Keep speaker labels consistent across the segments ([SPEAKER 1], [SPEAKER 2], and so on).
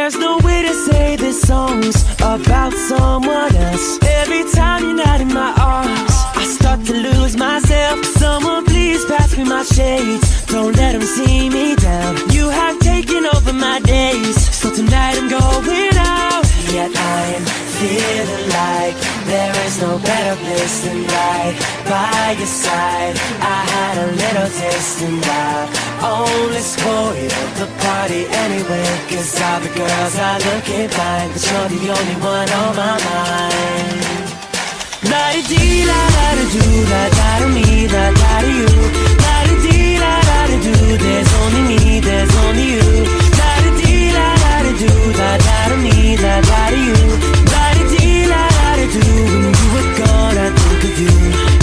[SPEAKER 1] There's no way to say this song's about someone else. Every time you're not in my arms, I start to lose myself. Someone please pass me my shades, don't let them see me down. You have taken over my days, so tonight I'm going out. Yet I'm feeling like there is no better place than right by your side. I had a little taste and I only spoiled the party anyway, 'cause all the girls are looking fine, but you're the only one on my mind. La-di-dee, la-da-da-do, la-da-da-me, la-da-da-you. La-di-dee, la-da-da-do, there's only me, there's only you. La-di-dee, la-da-da-do, la-da-da-me, la-da-da-you. La-di-dee, la-da-da-do, when you were gone I think of you.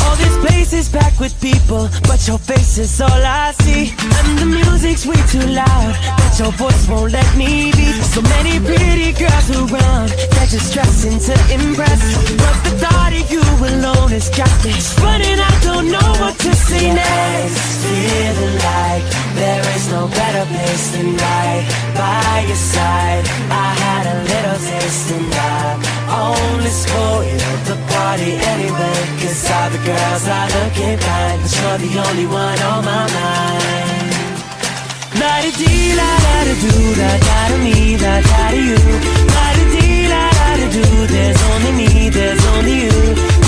[SPEAKER 1] All this place is packed with people, but your face is all I see. And the music's way too loud, but your voice won't let me be. So many pretty girls around, they're just dressing to impress, but the thought of you alone has got me running. I don't know what to say next. Feeling like there is no better place than right by your side. I had a little taste and I only spoiled the party anyway, 'cause all the girls are looking fine, but you're the only one on my mind. La-di-dee, la-da-da-do, la-da-da-me, la-da-da-you. La-di-dee, la-da-da-do, there's only me, there's only you.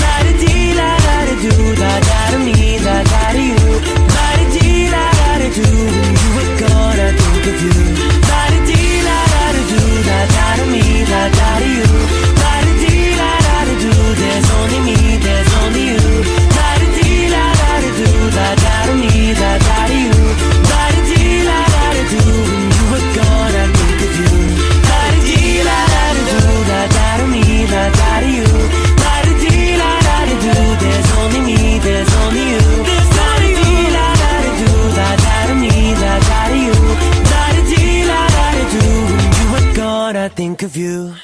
[SPEAKER 1] La-di-dee, la-da-da-do, la-da-da-me, la-da-da-you. La-di-dee, la-da-da-do, when you were gone I think of you. La-di-dee, la-da-da-do, la-da-da-me, la-da-da-you. La-di-dee, la-da-da-do, there's only me, there's only you. La-di-dee, la-da-da-do, la-da-da-me, la-da-da-you. La-di-dee, la-da-da-do, when you were gone I think of you. La-di-dee, la-da-da-do, la-da-da-me, la-da-da-you. La-di-dee, la-da-da-do, there's only me, there's only you. La-di-dee, la-da-da-do, la-da-da-me, la-da-da-you. La-di-dee, la-da-da-do, when you were gone I think of you.